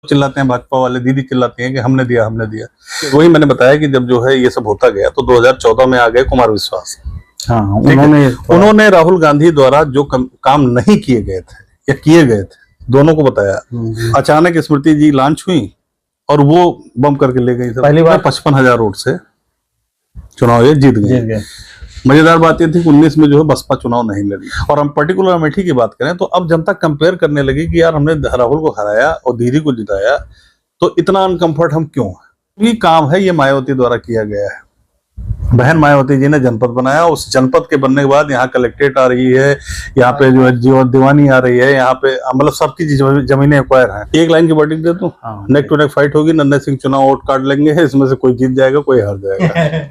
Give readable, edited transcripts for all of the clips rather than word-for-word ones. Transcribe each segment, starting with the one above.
चिल्लाते हैं भाजपा वाले, दीदी चिल्लाती हैं कि हमने दिया हमने दिया। वही मैंने बताया कि जब जो है ये सब होता गया तो 2014 में आ गए कुमार विश्वास। हाँ, उन्होंने राहुल गांधी द्वारा जो काम नहीं किए गए थे या किए गए थे, दोनों को बताया। अचानक स्मृति जी लॉन्च हुई और वो बम करके ले गई। पहली बार 55,000 वोट से चुनाव ये जीत गए। मजेदार बात ये थी कि 19 में जो है बसपा चुनाव नहीं लड़ी। और हम पर्टिकुलर अमेठी की बात करें तो अब जनता कंपेयर करने लगी कि यार हमने राहुल को हराया और दीदी को जिताया, तो इतना अनकंफर्ट हम क्यों है। ये काम है ये मायावती द्वारा किया गया है। बहन मायावती जी ने जनपद बनाया, उस जनपद के बनने के बाद यहाँ कलेक्ट्रेट आ रही है, यहाँ पे जो है दीवानी आ रही है, यहाँ पे मतलब सबकी जमीनें एक्वायर हैं। एक लाइन की वर्डिंग दे दूं, नेक टू नेक फाइट होगी, नन्हे सिंह चुनाव वोट कार्ड लेंगे, इसमें से कोई जीत जाएगा कोई हार जाएगा।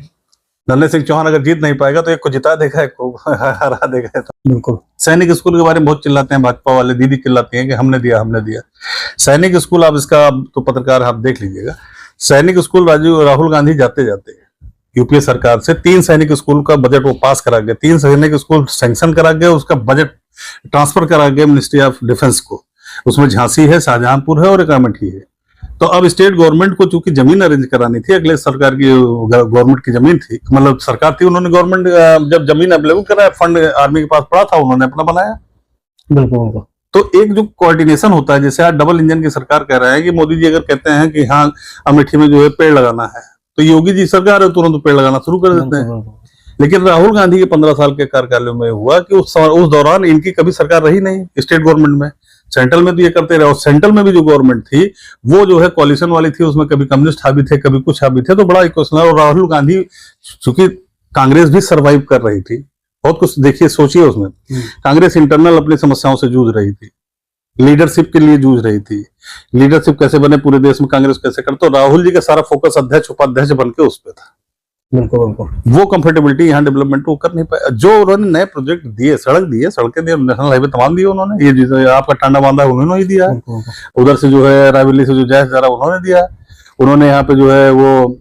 नन्हे सिंह चौहान अगर जीत नहीं पाएगा तो एक को जिता देगा एक को हरा देगा। बिल्कुल। सैनिक स्कूल के बारे में बहुत चिल्लाते हैं भाजपा वाले, दीदी चिल्लाती हैं कि हमने दिया हमने दिया। सैनिक स्कूल आप इसका तो पत्रकार आप देख लीजिएगा। सैनिक स्कूल राहुल गांधी जाते जाते यूपीए सरकार से 3 सैनिक स्कूल का बजट वो पास करा गया, 3 सैनिक स्कूल सैंक्शन करा गया, उसका बजट ट्रांसफर करा गया मिनिस्ट्री ऑफ डिफेंस को। उसमें झांसी है, शाहजहांपुर है और एक अमेठी है। तो अब स्टेट गवर्नमेंट को चूंकि जमीन अरेंज करानी थी, अगले सरकार की गवर्नमेंट की जमीन थी, मतलब सरकार थी, उन्होंने गवर्नमेंट जब जमीन अवेलेबल कराया, फंड आर्मी के पास पड़ा था, उन्होंने अपना बनाया। बिल्कुल। तो एक जो कोऑर्डिनेशन होता है, जैसे आज डबल इंजन की सरकार कह रहे हैं कि मोदी जी अगर कहते हैं कि हाँ अमेठी में जो है पेड़ लगाना है, तो योगी जी सरकार है तुरंत पेड़ लगाना शुरू कर देते हैं। लेकिन राहुल गांधी के 15 साल के कार्यकाल में हुआ कि उस दौरान इनकी कभी सरकार रही नहीं स्टेट गवर्नमेंट में। सेंट्रल में तो ये करते रहे, और सेंट्रल में भी जो गवर्नमेंट थी वो जो है कॉलिशन वाली थी, उसमें कभी कम्युनिस्ट हावी थे कभी कुछ हावी थे, तो बड़ा क्वेश्चन है। और राहुल गांधी चूंकि कांग्रेस भी सरवाइव कर रही थी, बहुत कुछ देखिए सोचिए उसमें, कांग्रेस इंटरनल अपनी समस्याओं से जूझ रही थी, लीडरशिप के लिए जूझ रही थी, लीडरशिप कैसे बने पूरे देश में, कांग्रेस कैसे कर, तो राहुल जी का सारा फोकस अध्यक्ष उपाध्यक्ष बन के उस पर था। बिल्कुल। वो कंफर्टेबिलिटी यहाँ डेवलपमेंट वो कर नहीं पाया। जो उन्होंने नए प्रोजेक्ट दिए, सड़कें दिए, नेशनल हाईवे तमाम दिए उन्होंने, ये आपका टांडा बांधा उन्होंने ही दिया, उधर से जो है रायबरेली से जो जैस जा रहा उन्होंने दिया, उन्होंने यहाँ पे जो है वो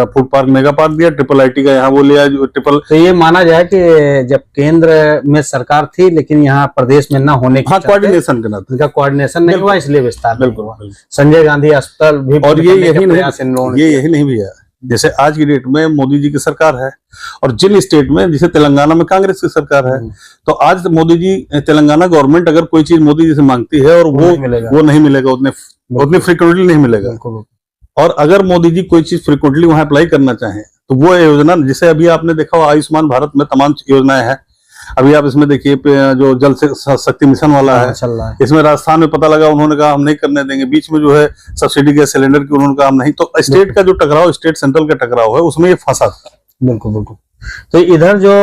फूड पार्क मेगा पार्क दिया, ट्रिपल आईटी का यहाँ वो लिया जो ट्रिपल। तो ये माना जाए कि जब केंद्र में सरकार थी लेकिन यहाँ प्रदेश में न होने की कोऑर्डिनेशन के नाते इनका कोऑर्डिनेशन नहीं हुआ, इसलिए विस्तार बिल्कुल हुआ। संजय गांधी अस्पताल भी, और ये यही नहीं भी है। जैसे आज की डेट में मोदी जी की सरकार है और जिन स्टेट में, जैसे तेलंगाना में कांग्रेस की सरकार है, तो आज मोदी जी तेलंगाना गवर्नमेंट अगर कोई चीज मोदी जी से मांगती है और वो नहीं मिलेगा, उतने फ्रिक्वेंटली नहीं मिलेगा। और अगर मोदी जी कोई चीज फ्रिक्वेंटली वहां अप्लाई करना चाहें तो वो योजना, जैसे अभी आपने देखा आयुष्मान भारत में तमाम योजनाएं हैं, अभी आप इसमें देखिए जो जल शक्ति मिशन वाला है, इसमें राजस्थान में पता लगा उन्होंने कहा हम नहीं करने देंगे, बीच में जो है सब्सिडी गैस सिलेंडर की उन्होंने कहा हम नहीं, तो स्टेट का जो टकराव, स्टेट सेंट्रल का टकराव है, उसमें ये फंसा था। बिल्कुल। तो इधर जो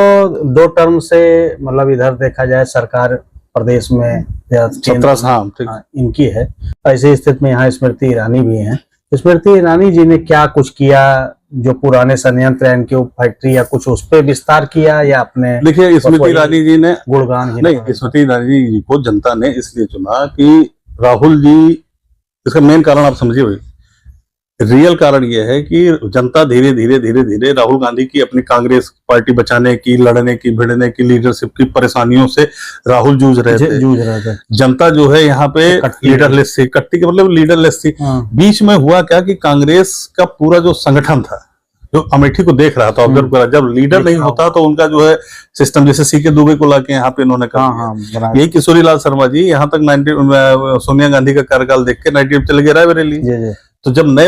2 टर्म से, मतलब इधर देखा जाए सरकार प्रदेश में 17 इनकी है, ऐसी स्थिति में यहाँ स्मृति ईरानी भी है। स्मृति ईरानी जी ने क्या कुछ किया, जो पुराने संयंत्र है इनके फैक्ट्री या कुछ, उस पर विस्तार किया या अपने? देखिए स्मृति ईरानी जी ने गुणगान नहीं, स्मृति ईरानी जी को जनता ने इसलिए चुना कि राहुल जी, इसका मेन कारण आप समझिए भाई, रियल कारण यह है कि जनता धीरे धीरे राहुल गांधी की अपनी कांग्रेस पार्टी बचाने की, लड़ने की, भिड़ने की, लीडरशिप की परेशानियों से राहुल जूझ रहे थे। जनता जो है यहाँ पे लीडरलेस थी, कट्टी के मतलब लीडरलेस थी। बीच में हुआ क्या कि कांग्रेस का पूरा जो संगठन था, जो अमेठी को देख रहा था, ऑब्जर्व करा, जब लीडर नहीं होता तो उनका जो है सिस्टम, जैसे सीके दुबे को लाके यहाँ पे इन्होंने कहा, यही किशोरी लाल शर्मा जी यहाँ तक सोनिया गांधी का कार्यकाल देख के 90 चले गए रायबरेली। तो जब नए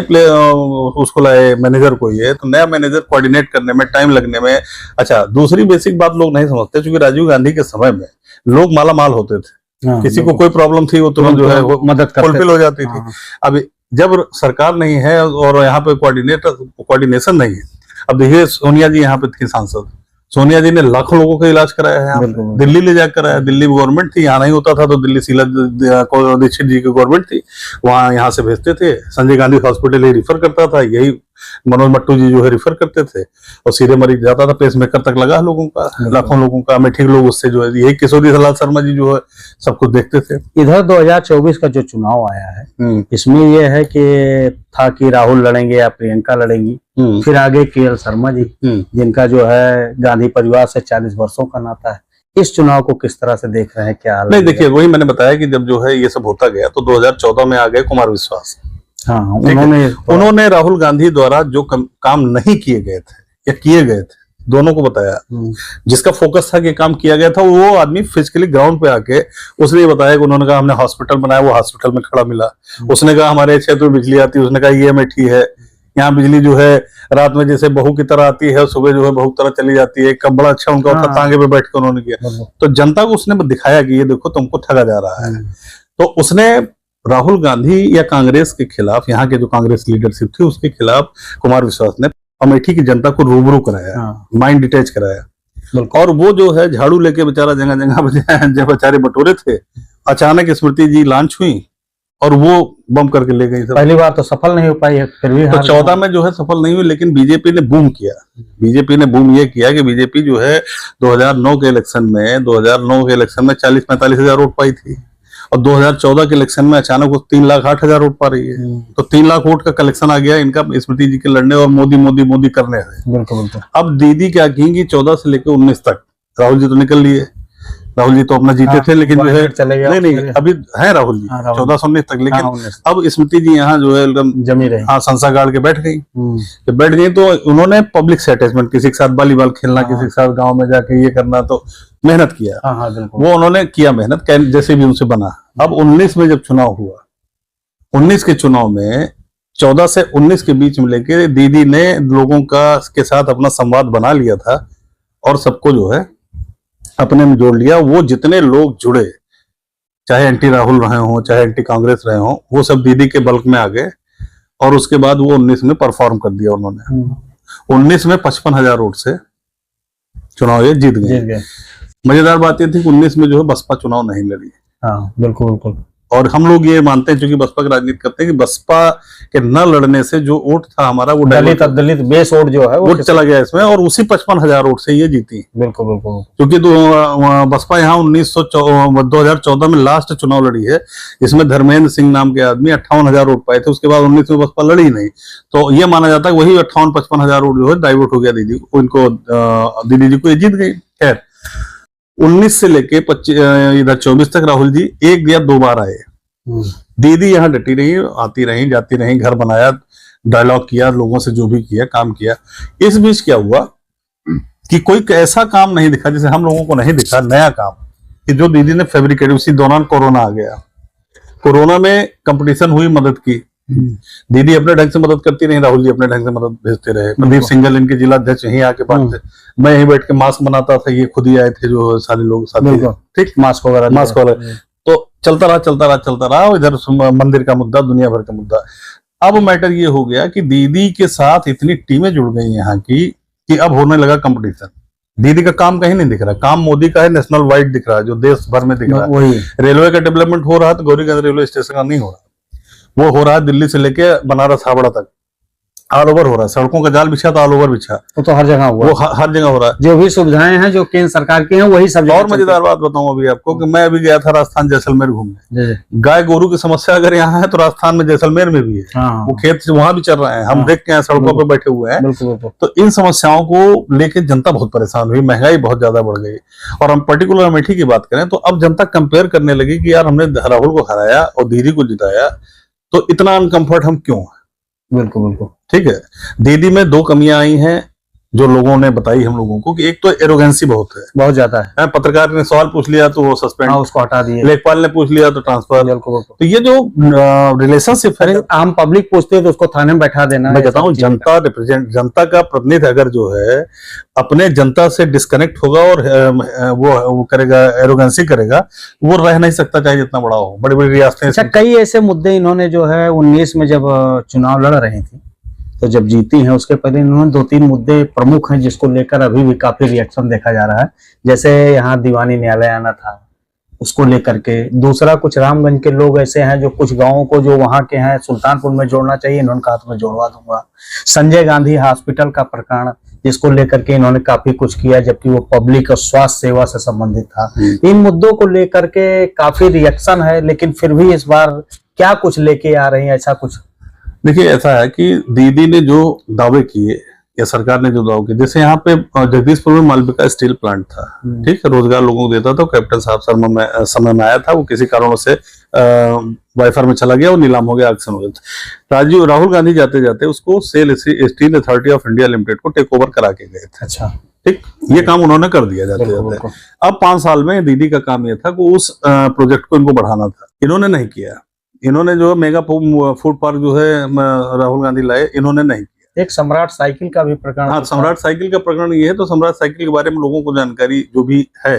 उसको लाए मैनेजर को, ये तो नया मैनेजर कोऑर्डिनेट करने में टाइम लगने में। अच्छा, दूसरी बेसिक बात लोग नहीं समझते, क्योंकि राजीव गांधी के समय में लोग माला माल होते थे, किसी को कोई प्रॉब्लम थी वो तुरंत जो है मदद फुलफिल हो जाती थी। अब जब सरकार नहीं है और यहाँ पे कोऑर्डिनेशन नहीं है, अब देखिए सोनिया जी यहाँ पे थी सांसद, सोनिया जी ने लाखों लोगों का इलाज कराया है यहाँ, दिल्ली ले जाकर कराया, दिल्ली गवर्नमेंट थी, यहाँ नहीं होता था तो दिल्ली शीला दीक्षित जी की गवर्नमेंट थी, वहां यहाँ से भेजते थे, संजय गांधी हॉस्पिटल ही रिफर करता था, यही मनोज मट्टू जी जो है रिफर करते थे, और सीधे मरीज जाता था, पेसमेकर तक लगा लोगों का, लाखों लोगों का, अमेठी के लोग उससे जो है, यही किशोरी लाल शर्मा जी जो है सब कुछ देखते थे। इधर 2024 का जो चुनाव आया है, इसमें यह है कि था कि राहुल लड़ेंगे या प्रियंका लड़ेंगी, फिर आगे केएल शर्मा जी, जिनका जो है गांधी परिवार से 40 वर्षों का नाता है। इस चुनाव को किस तरह से देख रहे हैं, क्या? नहीं देखिए, वही मैंने बताया कि जब जो है ये सब होता गया तो 2014 में आ गए कुमार विश्वास। हाँ, ठीक है? उन्होंने राहुल गांधी द्वारा जो काम नहीं किए गए थे या किए गए थे, दोनों को बताया। जिसका फोकस था कि काम किया गया था, वो आदमी फिजिकली ग्राउंड पे आके उसने ये बताया कि उन्होंने कहा हमने हॉस्पिटल बनाया, वो हॉस्पिटल में खड़ा मिला। उसने कहा हमारे क्षेत्र में बिजली आती है, उसने कहा ये अमेठी है, यहाँ बिजली जो है रात में जैसे बहू की तरह आती है, सुबह जो है बहू की तरह चली जाती है। कब बड़ा अच्छा उनका होता, तांगे पे बैठ कर उन्होंने किया। तो जनता को उसने दिखाया कि ये देखो तुमको ठगा जा रहा है। तो उसने राहुल गांधी या कांग्रेस के खिलाफ, यहाँ के जो कांग्रेस लीडरशिप थी उसके खिलाफ कुमार विश्वास ने अमेठी की जनता को रूबरू कराया, माइंड डिटैच कराया। और वो जो है झाड़ू लेके बेचारा जगह जगह जब बेचारे बटोरे थे, अचानक स्मृति जी लॉन्च हुई और वो बम करके ले गई। पहली बार तो सफल नहीं हो पाई है, फिर भी तो 14 में जो है सफल नहीं हुई, लेकिन बीजेपी ने बूम किया। बीजेपी ने बूम ये किया कि बीजेपी जो है 2009 के इलेक्शन में 40-45 हजार वोट पाई थी, और 2014 के इलेक्शन में अचानक वो 3,08,000 वोट पा रही है। तो 3 लाख वोट का कलेक्शन आ गया इनका स्मृति जी के लड़ने और मोदी मोदी मोदी करने से। बिल्कुल। अब दीदी क्या की 14 से लेकर 19 तक राहुल जी तो निकल लिए, राहुल जी तो अपना जीते थे, लेकिन जो है नहीं अभी है राहुल जी 14 से 19 तक, लेकिन अब स्मृति जी यहाँ जो है एकदम जमी रही, हाँ संसा गाड़ के बैठ गई। जब बैठ गई तो उन्होंने पब्लिक से अटैचमेंट, किसी के साथ वॉलीबॉल खेलना, किसी के साथ गांव में जाके ये करना, तो मेहनत किया। वो उन्होंने किया मेहनत, जैसे भी उनसे बना। अब 19 में जब चुनाव हुआ, 19 के चुनाव में 14 से 19 के बीच में लेके दीदी ने लोगों के साथ अपना संवाद बना लिया था और सबको जो है अपने में जोड़ लिया। वो जितने लोग जुड़े, चाहे एंटी राहुल रहे हों, चाहे एंटी कांग्रेस रहे हों, वो सब दीदी के बल्क में आ गए। और उसके बाद वो 19 में परफॉर्म कर दिया उन्होंने। 19 में 55,000 वोट से चुनाव ये जीत गए। मजेदार बात ये थी कि 19 में जो है बसपा चुनाव नहीं लड़ी। हाँ, बिल्कुल। और हम लोग ये मानते हैं, क्योंकि बसपा की राजनीति करते हैं, कि बसपा के न लड़ने से जो वोट था हमारा, वो दलित बेस वोट जो है वो चला गया इसमें, और उसी 55,000 वोट से ये जीती। बिल्कुल। क्योंकि बसपा यहाँ 2014 में लास्ट चुनाव लड़ी है, इसमें धर्मेंद्र सिंह नाम के आदमी 58,000 वोट पाए थे। उसके बाद 19 में बसपा लड़ी नहीं, तो ये माना जाता है वही 58-55,000 वोट जो है डाइवर्ट हो गया दीदी दीदी जी को, ये जीत गई। खैर 19 से लेके 24 तक राहुल जी 1 या 2 बार आए। दीदी यहाँ डटी रही, आती रही, जाती रही, घर बनाया, डायलॉग किया, लोगों से जो भी किया काम किया। इस बीच क्या हुआ कि कोई ऐसा काम नहीं दिखा जिसे हम लोगों को नहीं दिखा, नया काम, कि जो दीदी ने फैब्रिकेट। उसी दौरान कोरोना आ गया। कोरोना में कंपटीशन हुई मदद की, दीदी अपने ढंग से मदद करती रही, राहुल जी अपने ढंग से मदद भेजते रहे। प्रदीप सिंघल इनके जिला अध्यक्ष यहीं आके बांटते, मैं यहीं बैठ के मास्क बनाता था, ये खुद ही आए थे जो सारे लोग साथी, ठीक, मास्क वगैरह। तो चलता रहा। इधर मंदिर का मुद्दा, दुनिया भर का मुद्दा। अब मैटर ये हो गया कि दीदी के साथ इतनी टीमें जुड़ गई यहाँ की कि अब होने लगा कंपटीशन। दीदी का काम कहीं नहीं दिख रहा, काम मोदी का है, नेशनल वाइड दिख रहा है, जो देश भर में दिख रहा है। रेलवे का डेवलपमेंट हो रहा है तो गौरीगंज रेलवे स्टेशन का नहीं हो रहा, वो हो रहा है दिल्ली से लेके बनारस हावड़ा तक, ऑल ओवर हो रहा है। सड़कों का जाल बिछा तो ऑल ओवर बिछा, वो तो हर जगह हुआ, वो हर जगह हो रहा है। जो भी सुविधाएं हैं जो केंद्र सरकार की हैं वही सब। और मजेदार बात बताऊं अभी आपको कि मैं अभी गया था राजस्थान जैसलमेर घूमने। गाय गोरू की समस्या अगर यहाँ है तो राजस्थान में जैसलमेर में भी है। वो खेत वहां भी चल रहे हैं, हम देख के हैं, सड़कों पर बैठे हुए हैं। तो इन समस्याओं को लेके जनता बहुत परेशान हुई, महंगाई बहुत ज्यादा बढ़ गई। और हम पर्टिकुलर अमेठी की बात करें तो अब जनता कंपेयर करने लगी कि यार हमने राहुल को हराया और दीदी को जिताया, तो इतना अनकंफर्ट हम क्यों है। बिल्कुल। ठीक है, दीदी में 2 कमियां आई हैं जो लोगों ने बताई हम लोगों को, कि एक तो एरोगेंसी बहुत ज्यादा है। पत्रकार ने सवाल पूछ लिया तो वो सस्पेंड, उसको हटा दिए। लेखपाल ने पूछ लिया तो ट्रांसफर। तो ये जो रिलेशनशिप है, आम पब्लिक पूछते है तो उसको थाने में बैठा देना। मैं कहता हूँ जनता का प्रतिनिधि अगर जो है अपने जनता से डिस्कनेक्ट होगा और वो करेगा, एरोगेंसी करेगा, वो रह नहीं सकता, चाहे जितना बड़ा हो। बड़ी बड़ी रियासतें। अच्छा, कई ऐसे मुद्दे इन्होंने जो है 19 में जब चुनाव लड़ रही थी, तो जब जीती हैं उसके पहले इन्होंने 2-3 मुद्दे प्रमुख हैं जिसको लेकर अभी भी काफी रिएक्शन देखा जा रहा है। जैसे यहाँ दीवानी न्यायालय आना था, उसको लेकर के। दूसरा, कुछ रामगंज के लोग ऐसे हैं जो कुछ गांवों को जो वहां के हैं सुल्तानपुर में जोड़ना चाहिए, इन्होंने कहा तो मैं जोड़वा दूंगा। संजय गांधी हॉस्पिटल का प्रकरण, जिसको लेकर के इन्होंने काफी कुछ किया, जबकि वो पब्लिक और स्वास्थ्य सेवा से संबंधित था। इन मुद्दों को लेकर के काफी रिएक्शन है, लेकिन फिर भी इस बार क्या कुछ लेके आ रही है, ऐसा कुछ? देखिए, ऐसा है कि दीदी ने जो दावे किए या सरकार ने जो दाव किया, जैसे यहाँ पे जगदीशपुर में मालविका स्टील प्लांट था, ठीक है, रोजगार लोगों को देता था, कैप्टन साहब समय में आया था, वो किसी कारणों से वाइफर में चला गया और नीलाम हो गया, ऑक्शन हो गया। राहुल गांधी जाते जाते उसको SAIL Steel Authority of India Limited को टेक ओवर करा के गए थे। अच्छा, ठीक, ये काम उन्होंने कर दिया जाते जाते। अब 5 साल में दीदी का काम यह था कि उस प्रोजेक्ट को इनको बढ़ाना था, इन्होंने नहीं किया। इन्होंने जो मेगा फूड पार्क जो है राहुल गांधी लाए, इन्होंने नहीं किया। एक सम्राट साइकिल का भी प्रकरण, हाँ, सम्राट साइकिल का प्रकरण ये है। तो सम्राट साइकिल के बारे में लोगों को जानकारी जो भी है,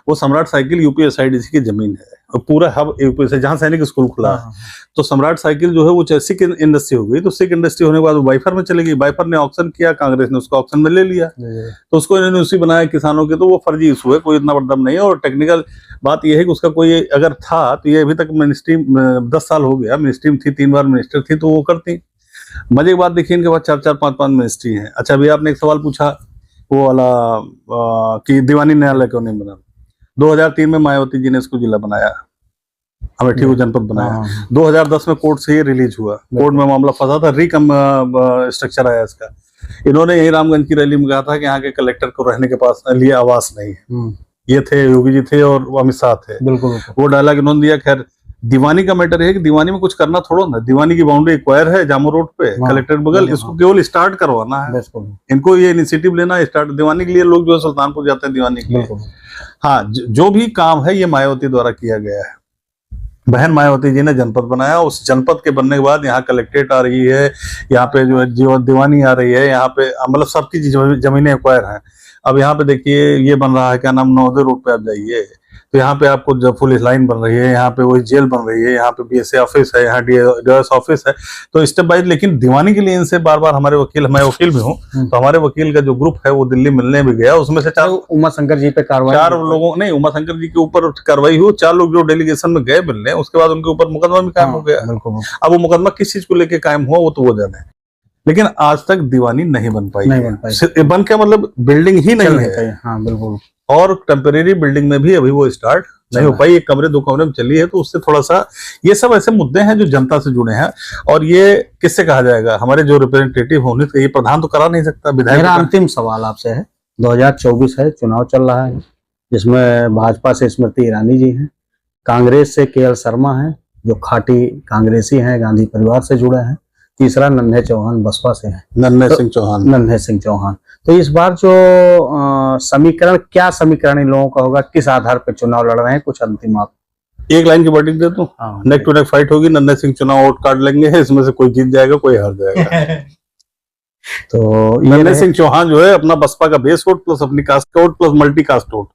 वो सम्राट साइकिल यूपीएसआईडीसी की जमीन है और पूरा हब यूपी से, जहाँ सैनिक स्कूल खुला है। तो सम्राट साइकिल जो है वो सिख इंडस्ट्री हो गई। तो सिख इंडस्ट्री होने के बाद वो वाइफर में चली गई। वाइफर ने ऑक्शन किया, कांग्रेस ने उसको ऑक्शन में ले लिया, तो उसको इन्होंने उसी बनाया किसानों के। तो वो फर्जी इशू है, कोई इतना बड़ा दम नहीं है। और टेक्निकल बात यह है कि उसका कोई अगर था तो ये अभी तक मिनिस्ट्री 10 साल हो गया, मिनिस्ट्री में थी, 3 बार मिनिस्टर थी, तो वो करती। मजे की बात देखिए, इनके पास 4-4, 5-5 मिनिस्ट्री हैं। अच्छा, अभी आपने एक सवाल पूछा वो वाला कि दीवानी न्यायालय क्यों नहीं बना। 2003 में मायावती जी ने इसको जिला बनाया, अमेठी को जनपद बनाया। 2010 में कोर्ट से ये रिलीज हुआ, कोर्ट में मामला फंसा था, स्ट्रक्चर आया इसका। इन्होंने यही रामगंज की रैली में कहा था कि यहाँ के कलेक्टर को रहने के पास लिए आवास नहीं है। ये थे योगी जी थे और अमित शाह थे, बिल्कुल वो डायलॉग इन्होंने दिया। खैर, दीवानी का मैटर है कि दीवानी में कुछ करना थोड़ा ना, दीवानी की बाउंड्री एक्वायर है जामो रोड पे, कलेक्टर बगल, इसको केवल स्टार्ट करवाना है। इनको ये इनिशिएटिव लेना है स्टार्ट। दीवानी के लिए लोग जो है सुल्तानपुर जाते हैं दीवानी के लिए। हाँ, जो भी काम है ये मायावती द्वारा किया गया है। बहन मायावती जी ने जनपद बनाया, उस जनपद के बनने के बाद यहाँ कलेक्ट्रेट आ रही है, यहाँ पे जो है दीवानी आ रही है, यहाँ पे मतलब सबकी जमीनें एक्वायर हैं। अब यहाँ पे देखिए ये बन रहा है, क्या नाम, नवोदय रोड पे आप जाइए तो यहाँ पे आपको जब पुलिस लाइन बन रही है, यहाँ पे वही जेल बन रही है, यहाँ पे बीएसए ऑफिस है, यहाँ डीएस ऑफिस है। तो स्टेप बाय, लेकिन दीवानी के लिए इनसे बार बार हमारे वकील, मैं वकील भी हूँ, तो हमारे वकील का जो ग्रुप है वो दिल्ली मिलने भी गया। उसमें से 4 उमा शंकर जी पे कार्रवाई, 4 लोगों, नहीं, उमा शंकर जी के ऊपर कार्रवाई हुई। 4 लोग जो डेलीगेशन में गए मिलने, उसके बाद उनके ऊपर मुकदमा भी कायम हो गया। अब वो मुकदमा किस चीज को लेकर कायम हुआ वो तो वो जाने, लेकिन आज तक दीवानी नहीं बन पाई। बन के मतलब बिल्डिंग ही नहीं है। हाँ, बिल्कुल। और टेम्परेरी बिल्डिंग में भी अभी वो स्टार्ट नहीं हो पाई। 1 कमरे 2 कमरे में चली है, तो उससे थोड़ा सा, ये सब ऐसे मुद्दे हैं जो जनता से जुड़े हैं। और ये किससे कहा जाएगा, हमारे जो रिप्रेजेंटेटिव होने चाहिए, प्रधान तो करा नहीं सकता, विधायक। मेरा अंतिम सवाल आपसे है, 2024 है, चुनाव चल रहा है, जिसमें भाजपा से स्मृति ईरानी जी हैं, कांग्रेस से केएल शर्मा है जो खाटी कांग्रेसी हैं, गांधी परिवार से जुड़े हैं, तीसरा नन्हे चौहान बसपा से है, नन्हे सिंह चौहान। तो इस बार जो समीकरण, क्या समीकरण इन लोगों का होगा, किस आधार पर चुनाव लड़ रहे हैं, कुछ अंतिम आप एक लाइन की वर्डिंग दे दूं? नेक टू नेक फाइट होगी, नन्हे सिंह चुनाव वोट कार्ड लेंगे, इसमें से कोई जीत जाएगा, कोई हार जाएगा। तो नन्हे सिंह चौहान जो है अपना बसपा का बेस वोट प्लस अपनी caste vote plus multi caste vote,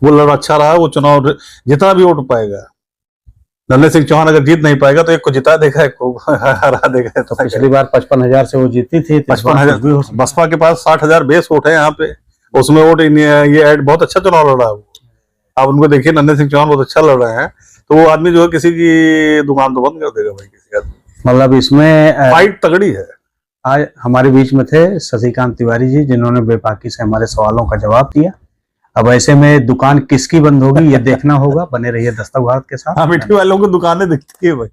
वो लड़ा अच्छा रहा, वो चुनाव जितना भी वोट पाएगा। नन्हे सिंह चौहान अगर जीत नहीं पाएगा तो एक को जिता देगा, एक को हरा देगा। तो पिछली बार 55,000 से वो जीती थी। 55,000 बसपा के पास 60,000 बेस वोट है यहाँ पे, उसमें वोट ये बहुत अच्छा चुनाव लड़ रहा है वो। आप उनको देखिए, नन्हे सिंह चौहान बहुत अच्छा लड़ रहे हैं। तो वो आदमी जो है किसी की दुकान तो बंद कर देगा भाई, किसी का। मतलब इसमें फाइट तगड़ी है। आज हमारे बीच में थे शशिकांत तिवारी जी, जिन्होंने बेबाकी से हमारे सवालों का जवाब दिया। अब ऐसे में दुकान किसकी बंद होगी ये देखना होगा। बने रहिए दस्तक भारत के साथ। अमेठी वालों को दुकानें दिखती है भाई।